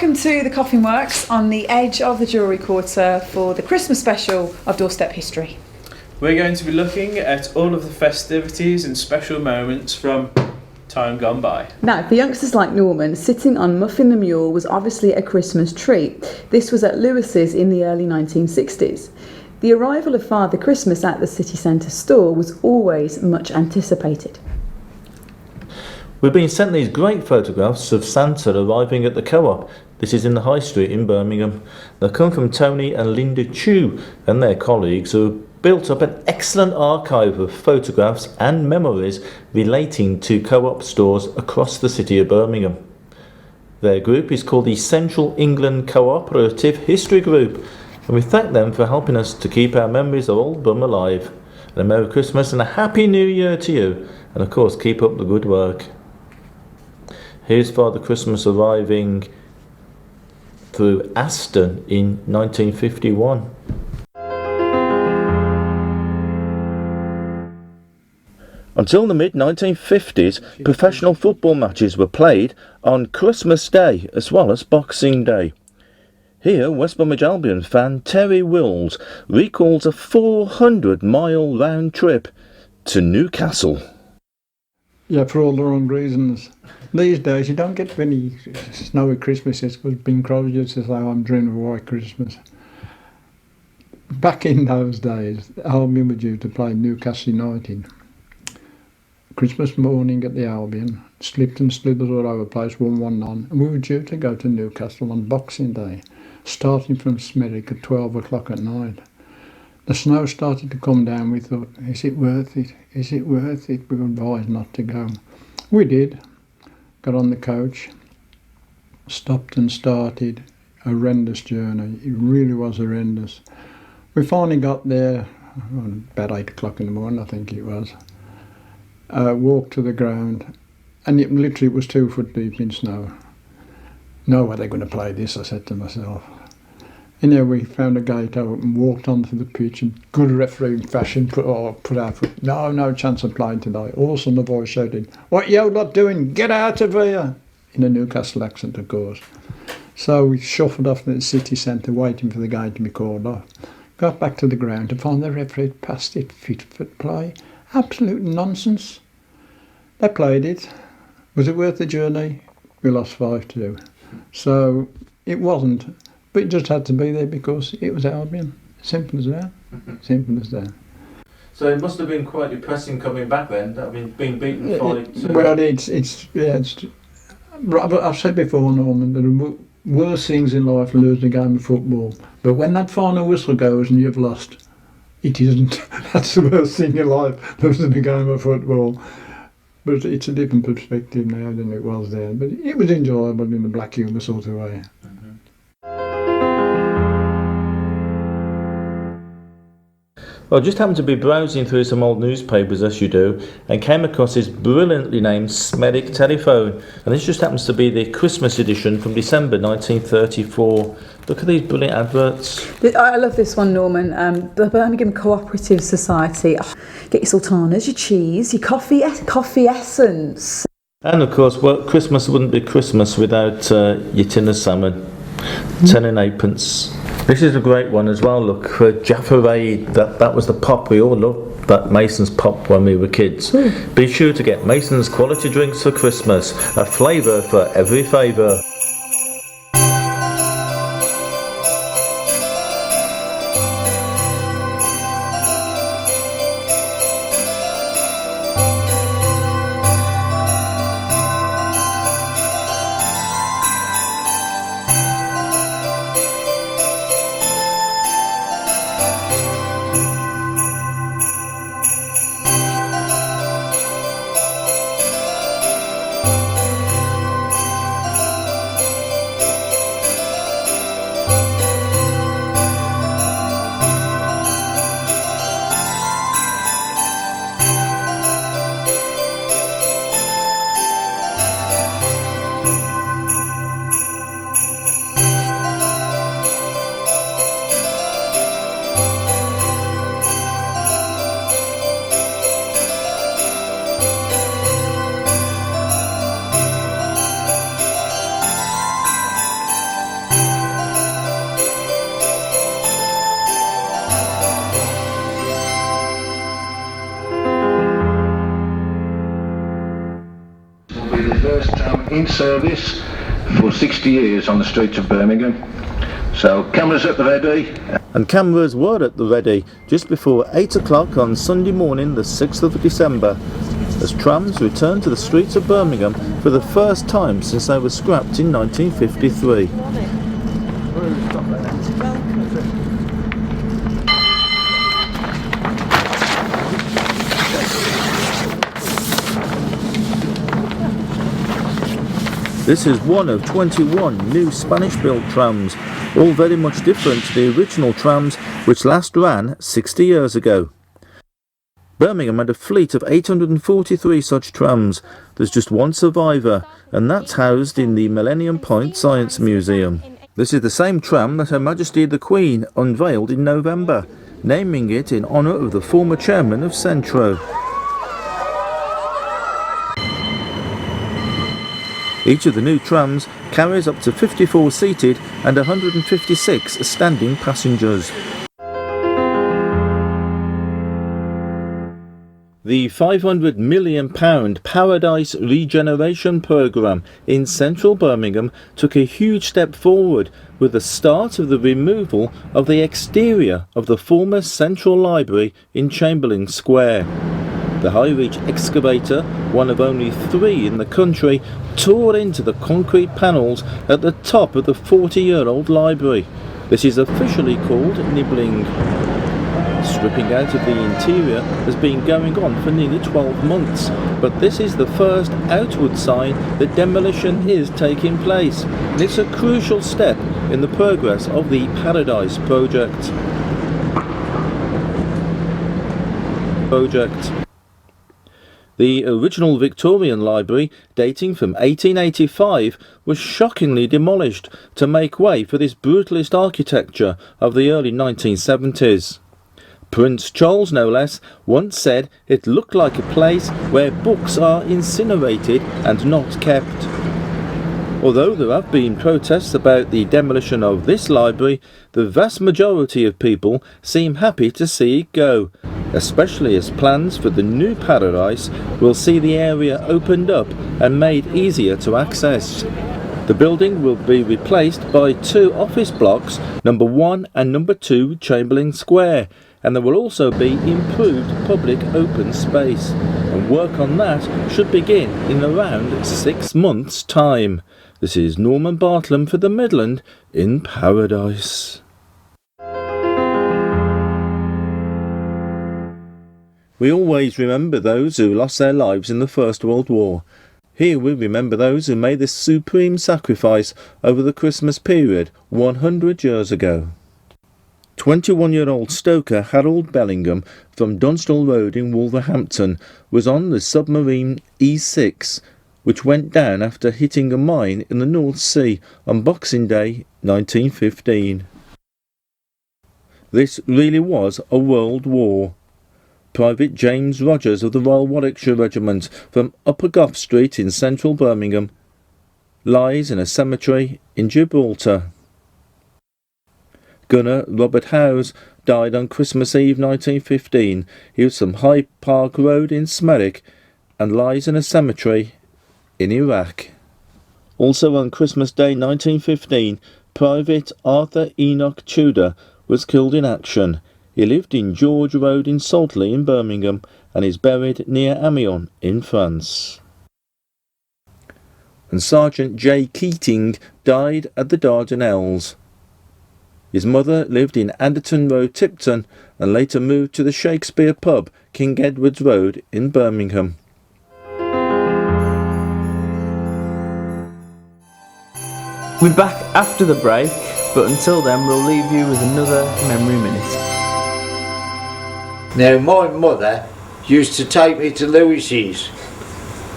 Welcome to the Coffin Works on the edge of the Jewellery Quarter for the Christmas special of Doorstep History. We're going to be looking at all of the festivities and special moments from time gone by. Now, for youngsters like Norman, sitting on Muffin the Mule was obviously a Christmas treat. This was at Lewis's in the early 1960s. The arrival of Father Christmas at the city centre store was always much anticipated. We've been sent these great photographs of Santa arriving at the Co-op. This is in the High Street in Birmingham. They come from Tony and Linda Chu and their colleagues, who have built up an excellent archive of photographs and memories relating to Co-op stores across the city of Birmingham. Their group is called the Central England Cooperative History Group, and we thank them for helping us to keep our memories of Old Bum alive. And a Merry Christmas and a Happy New Year to you, and of course keep up the good work. Here's Father Christmas arriving through Aston in 1951. Until the mid-1950s, professional football matches were played on Christmas Day as well as Boxing Day. Here, West Bromwich Albion fan Terry Wills recalls a 400-mile round trip to Newcastle. Yeah, for all the wrong reasons. These days you don't get many snowy Christmases, because Bing Crosby used to say, I'm dreaming of a white Christmas. Back in those days, Albion were due to play Newcastle United. Christmas morning at the Albion, slipped and slithered all over the place, 1-1 and we were due to go to Newcastle on Boxing Day, starting from Smethwick at 12 o'clock at night. The snow started to come down. We thought, is it worth it? Is it worth it? We were advised not to go. We did. Got on the coach, stopped and started. Horrendous journey. It really was horrendous. We finally got there about 8 o'clock in the morning, I think it was. Walked to the ground, and it literally was 2 foot deep in snow. No way they're going to play this, I said to myself. And then we found a gate open, walked onto the pitch, and good referee fashion put our foot. No chance of playing today. All of a sudden the voice shouted, "What you lot doing? Get out of here!" In a Newcastle accent, of course. So we shuffled off to the city centre, waiting for the game to be called off. Got back to the ground to find the referee had passed it fit for play. Absolute nonsense. They played it. Was it worth the journey? We lost 5-2. So it wasn't. But it just had to be there because it was Albion. Simple as that. Simple as that. So it must have been quite depressing coming back then. I mean, being beaten 5-2. Well, I've said before, Norman, there are worse things in life than losing a game of football. But when that final whistle goes and you've lost, it isn't. That's the worst thing in life, losing a game of football. But it's a different perspective now than it was then. But it was enjoyable in a black humour sort of way. Well, I just happened to be browsing through some old newspapers, as you do, and came across this brilliantly named Smethwick telephone. And this just happens to be the Christmas edition from December 1934. Look at these brilliant adverts. I love this one, Norman. The Birmingham Cooperative Society. Get your sultanas, your cheese, your coffee essence. And of course, well, Christmas wouldn't be Christmas without your tin of salmon. 10 and 8 pence. This is a great one as well. Look, for Jaffa Aid, that was the pop. We all loved that Mason's pop when we were kids. Be sure to get Mason's quality drinks for Christmas. A flavour for every favour. in service for 60 years on the streets of Birmingham. So cameras at the ready. And cameras were at the ready just before 8 o'clock on Sunday morning the 6th of December, as trams returned to the streets of Birmingham for the first time since they were scrapped in 1953. This is one of 21 new Spanish-built trams, all very much different to the original trams which last ran 60 years ago. Birmingham had a fleet of 843 such trams. There's just one survivor, and that's housed in the Millennium Point Science Museum. This is the same tram that Her Majesty the Queen unveiled in November, naming it in honour of the former chairman of Centro. Each of the new trams carries up to 54 seated and 156 standing passengers. The £500 million Paradise Regeneration Programme in central Birmingham took a huge step forward with the start of the removal of the exterior of the former Central Library in Chamberlain Square. The high-reach excavator, one of only 3 in the country, tore into the concrete panels at the top of the 40-year-old library. This is officially called nibbling. Stripping out of the interior has been going on for nearly 12 months, but this is the first outward sign that demolition is taking place, and it's a crucial step in the progress of the Paradise project. The original Victorian library, dating from 1885, was shockingly demolished to make way for this brutalist architecture of the early 1970s. Prince Charles, no less, once said it looked like a place where books are incinerated and not kept. Although there have been protests about the demolition of this library, the vast majority of people seem happy to see it go, especially as plans for the new Paradise will see the area opened up and made easier to access. The building will be replaced by 2 office blocks, number 1 and number 2 Chamberlain Square, and there will also be improved public open space, and work on that should begin in around 6 months' time. This is Norman Bartlam for the Midland in Paradise. We always remember those who lost their lives in the First World War. Here we remember those who made this supreme sacrifice over the Christmas period 100 years ago. 21-year-old stoker Harold Bellingham from Dunstall Road in Wolverhampton was on the submarine E6, which went down after hitting a mine in the North Sea on Boxing Day 1915. This really was a world war. Private James Rogers of the Royal Warwickshire Regiment from Upper Gough Street in central Birmingham lies in a cemetery in Gibraltar. Gunner Robert Howes died on Christmas Eve 1915. He was from Hyde Park Road in Smerick and lies in a cemetery in Iraq. Also on Christmas Day 1915, Private Arthur Enoch Tudor was killed in action. He lived in George Road in Saltley in Birmingham and is buried near Amiens in France. And Sergeant J. Keating died at the Dardanelles. His mother lived in Anderton Road, Tipton, and later moved to the Shakespeare pub, King Edward's Road in Birmingham. We're back after the break, but until then we'll leave you with another Memory Minute. Now my mother used to take me to Lewis's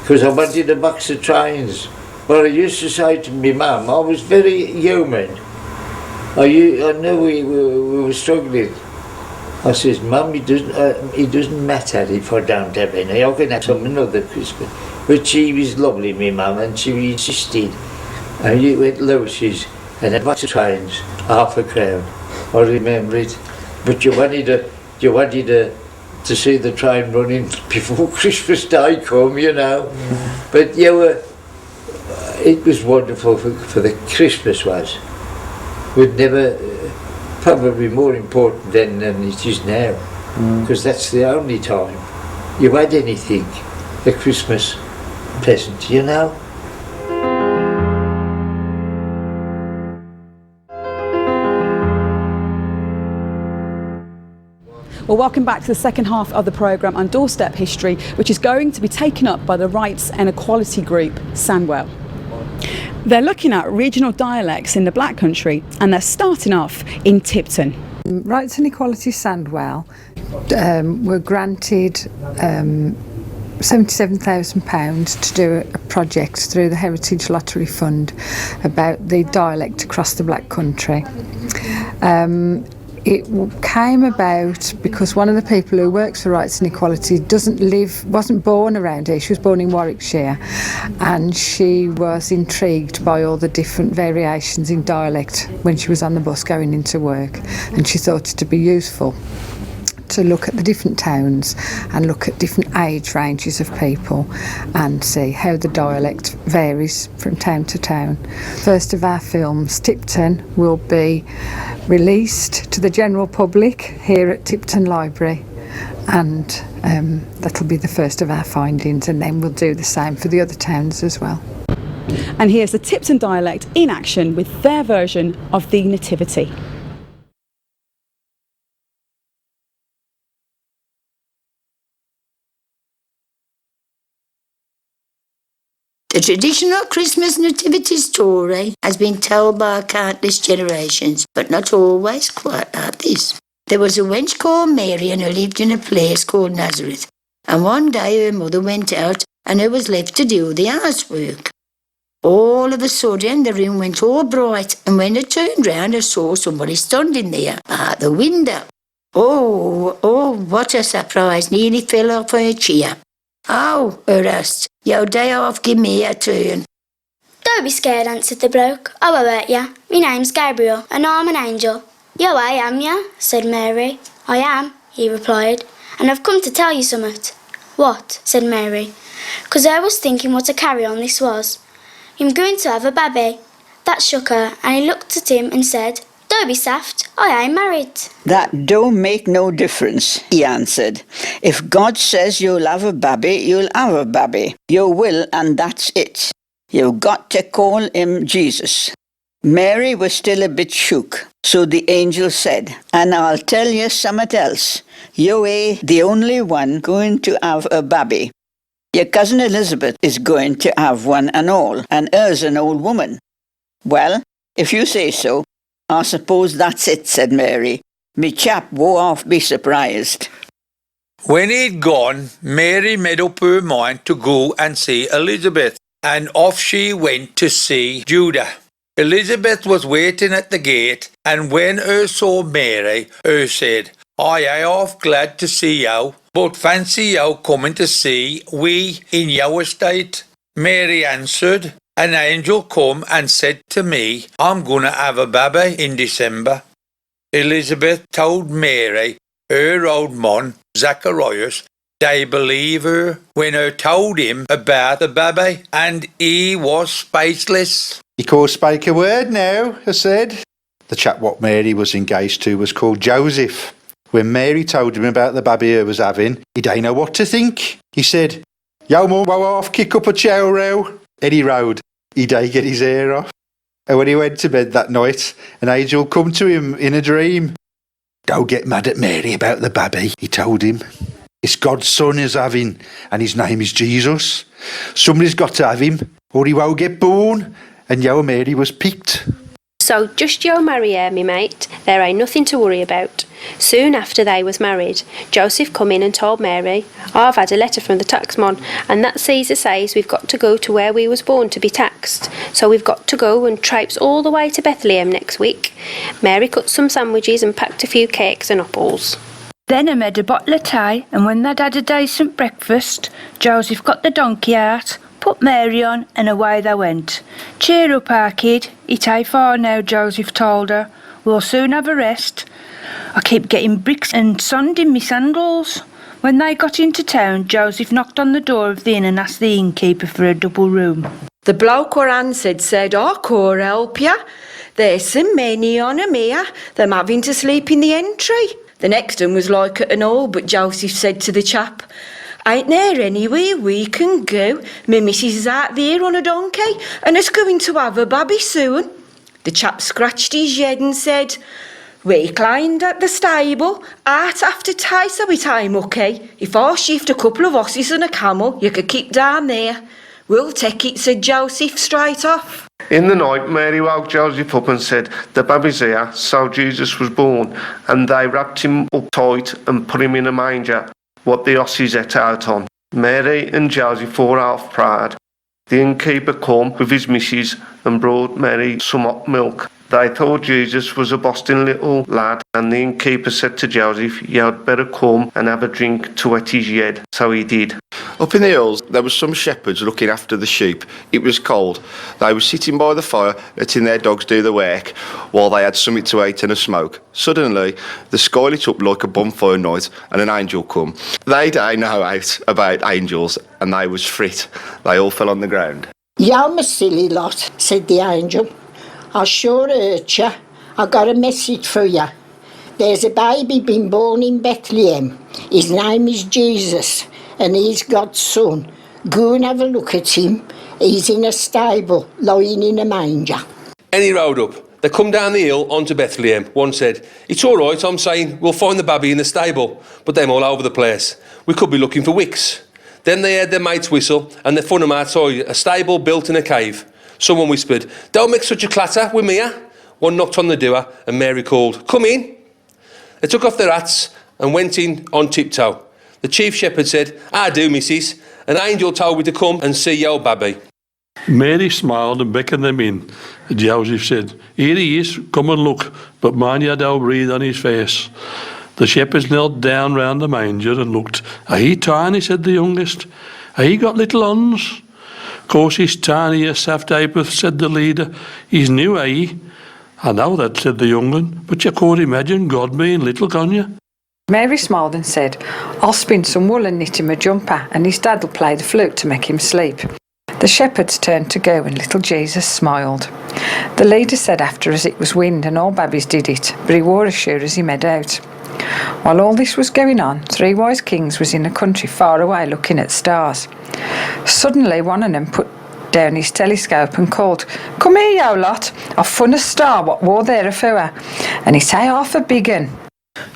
because I wanted a box of trains. But I used to say to my mum, I was very human. I knew we were struggling. I says, Mum, it doesn't matter if I don't have any. I can have some another Christmas. But she was lovely, my mum, and she insisted. And you went Lewis's and a box of trains, £0.50. I remember it. But you wanted to see the train running before Christmas Day come, you know. But you were it was wonderful for the Christmas was. We'd never, probably more important then than it is now, because that's the only time you had anything, a Christmas present, you know. Well, welcome back to the second half of the programme on Doorstep History, which is going to be taken up by the Rights and Equality Group, Sandwell. They're looking at regional dialects in the Black Country, and they're starting off in Tipton. Rights and Equality Sandwell were granted £77,000 to do a project through the Heritage Lottery Fund about the dialect across the Black Country. It came about because one of the people who works for Rights and Equality wasn't born around here. She was born in Warwickshire, and she was intrigued by all the different variations in dialect when she was on the bus going into work, and she thought it would be useful to look at the different towns and look at different age ranges of people and see how the dialect varies from town to town. First of our films, Tipton, will be released to the general public here at Tipton Library, and that'll be the first of our findings, and then we'll do the same for the other towns as well. And here's the Tipton dialect in action with their version of the Nativity. The traditional Christmas nativity story has been told by countless generations, but not always quite like this. There was a wench called Mary and who lived in a place called Nazareth, and one day her mother went out and her was left to do the housework. All of a sudden the room went all bright, and when I turned round I saw somebody standing there at the window. Oh, what a surprise, nearly fell off her chair. "Oh," her asked, "your day off give me a turn." "Don't be scared," answered the bloke. "I won't hurt ya. My name's Gabriel, and I'm an angel." "Yo, I am ya," said Mary. "I am," he replied, "and I've come to tell you summat." "What?" said Mary, "'cause I was thinking what a carry-on this was. I'm going to have a babby." That shook her, and he looked at him and said, "Don't be saft, I ain't married." "That don't make no difference," he answered. "If God says you'll have a babby, you'll have a babby. You will, and that's it. You've got to call him Jesus." Mary was still a bit shook, so the angel said, "And I'll tell you something else. You ain't the only one going to have a babby. Your cousin Elizabeth is going to have one and all, and her's an old woman." "Well, if you say so, I suppose that's it," said Mary. "Me chap won't half be surprised." When he'd gone, Mary made up her mind to go and see Elizabeth, and off she went to see Judah. Elizabeth was waiting at the gate, and when her saw Mary, her said, "I am half glad to see you, but fancy you coming to see we in your estate." Mary answered, "An angel come and said to me, I'm gonna have a baby in December." Elizabeth told Mary, her old man, Zacharias, they believe her when her told him about the baby, and he was speechless. "You can't speak a word now," I said. The chap what Mary was engaged to was called Joseph. When Mary told him about the baby he was having, he didn't know what to think. He said, "Yo, mum, go off, kick up a chow row." Eddie rode. He did get his hair off. And when he went to bed that night, an angel come to him in a dream. "Don't get mad at Mary about the baby," he told him. "It's God's son he's having, and his name is Jesus. Somebody's got to have him, or he won't get born." And yo, Mary was picked. So just you marry her, me mate. There ain't nothing to worry about. Soon after they was married, Joseph come in and told Mary, "I've had a letter from the taxman, and that Caesar says we've got to go to where we was born to be taxed. So we've got to go and traipse all the way to Bethlehem next week." Mary cut some sandwiches and packed a few cakes and apples. Then I made a bottle of tea, and when they'd had a decent breakfast, Joseph got the donkey out, put Mary on, and away they went. "Cheer up, our kid. It ain't far now," Joseph told her. "We'll soon have a rest. I keep getting bricks and sand in me sandals." When they got into town, Joseph knocked on the door of the inn and asked the innkeeper for a double room. The bloke were answered said, "Oh, could help ya. There's so many on 'em here, them having to sleep in the entry." The next one was like at an all, but Joseph said to the chap, "Ain't there anywhere we can go? My missus is out there on a donkey and is going to have a baby soon." The chap scratched his head and said, "We climbed at the stable, out after tie, so it ain't mucky. If I shift a couple of horses and a camel, you could keep down there." "We'll take it," said Joseph straight off. In the night, Mary woke Joseph up and said, "The baby's here." So Jesus was born, and they wrapped him up tight and put him in a manger, what the horses ate out on. Mary and Joseph were half proud. The innkeeper came with his missus and brought Mary some hot milk. They thought Jesus was a Boston little lad, and the innkeeper said to Joseph, "You'd better come and have a drink to wet his head." So he did. Up in the hills, there were some shepherds looking after the sheep. It was cold. They were sitting by the fire, letting their dogs do the work, while they had something to eat and a smoke. Suddenly, the sky lit up like a bonfire night, and an angel come. They don't know out about angels, and they was frit. They all fell on the ground. "You're a silly lot," said the angel. "I sure hurt you. I got a message for you. There's a baby been born in Bethlehem. His name is Jesus, and he's God's son. Go and have a look at him. He's in a stable, lying in a manger." And he rode up. They come down the hill onto Bethlehem. One said, "It's all right, I'm saying, we'll find the baby in the stable." But them all over the place. "We could be looking for wicks." Then they heard their mates whistle, and they found them outside a stable built in a cave. Someone whispered, "Don't make such a clatter, we're here." One knocked on the door, and Mary called, "Come in." They took off their hats and went in on tiptoe. The chief shepherd said, "I do, missus. An angel told me to come and see your baby." Mary smiled and beckoned them in. Joseph said, "Here he is, come and look, but mind you don't breathe on his face." The shepherds knelt down round the manger and looked. "Are he tiny?" said the youngest. "Are he got little ons?" "Course he's tiny as Saft Apeth," said the leader. "He's new, eh?" "I know that," said the young one, "but you can't imagine God being little, can you?" Mary smiled and said, "I'll spin some wool and knit him a jumper, and his dad'll play the flute to make him sleep." The shepherds turned to go, and little Jesus smiled. The leader said after us it was wind, and all babies did it, but he wore a shoe as he made out. While all this was going on, 3 wise kings was in a country far away looking at stars. Suddenly one of them put down his telescope and called, "Come here, you lot, I've found a star what war there afore, and it's half a big un."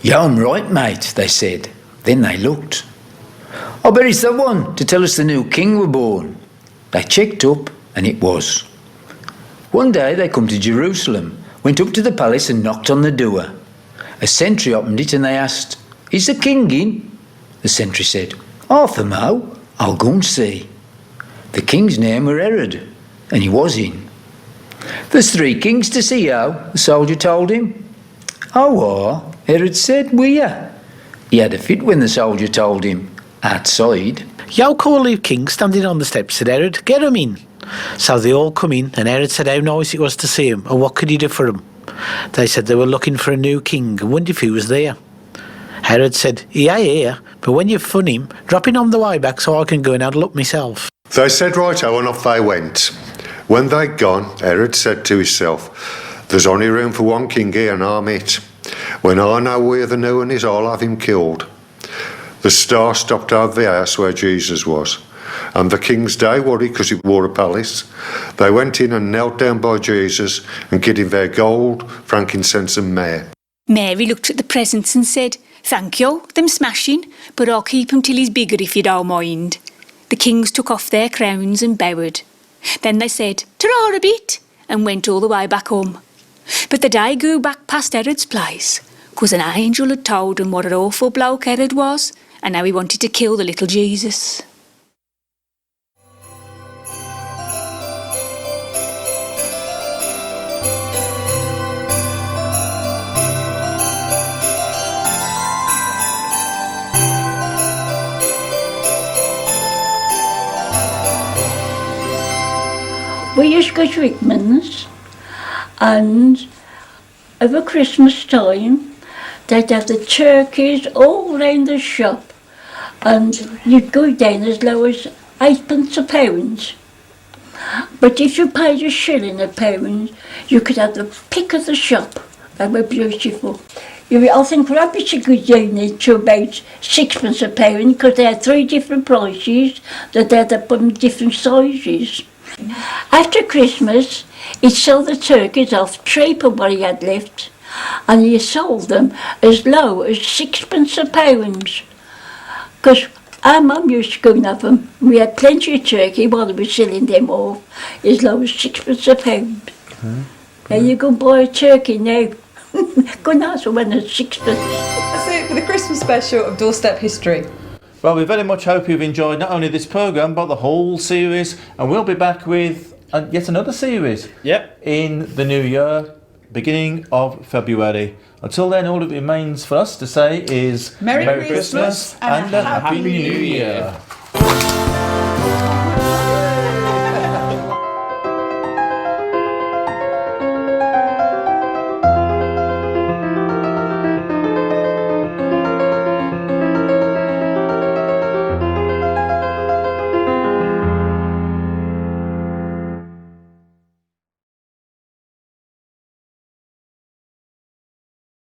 "Yeah, I'm right, mate," they said. Then they looked. "I bet it's the one to tell us the new king were born." They checked up, and it was. One day they come to Jerusalem, went up to the palace and knocked on the door. A sentry opened it and they asked, "Is the king in?" The sentry said, "Half a mo, I'll go and see." The king's name were Herod, and he was in. "There's 3 kings to see you," the soldier told him. "Oh, Herod said, "We are." He had a fit when the soldier told him, outside. "Yo call the king standing on the steps," said Herod. "Get him in." So they all come in, and Herod said how nice it was to see him, and what could he do for him. They said they were looking for a new king and wondered if he was there. Herod said, "He ain't here, but when you've found him, drop in on the way back so I can go and have a look myself." They said righto, and off they went. When they'd gone, Herod said to himself, "There's only room for one king here, and I'm it. When I know where the new one is, I'll have him killed." The star stopped over the house where Jesus was, and the king's day worried because he wore a palace. They went in and knelt down by Jesus and gave him their gold, frankincense and myrrh. Mary looked at the presents and said, "Thank you, them smashing, but I'll keep 'em till he's bigger if you don't mind." The kings took off their crowns and bowed. Then they said, "Ta-ra a bit," and went all the way back home. But the day grew back past Herod's place, 'cause an angel had told him what an awful bloke Herod was, and how he wanted to kill the little Jesus. We used to go to Rickman's, and over Christmas time they'd have the turkeys all round the shop, and you'd go down as low as 8 pence a pound. But if you paid a shilling a pound, you could have the pick of the shop. They were beautiful. I think rabbits a good unit to about sixpence a pound because they had 3 different prices that they had up on different sizes. After Christmas, he'd sell the turkeys off cheaper what he had left, and he sold them as low as 6pence a pound. Because our mum used to go and have them. We had plenty of turkey while they were selling them off as low as 6pence a pound. Now you go and buy a turkey now. Go and ask for one at 6pence. That's it for the Christmas special of Doorstep History. Well, we very much hope you've enjoyed not only this programme but the whole series, and we'll be back with yet another series in the new year, beginning of February. Until then, all it remains for us to say is Merry Christmas and a Happy New Year.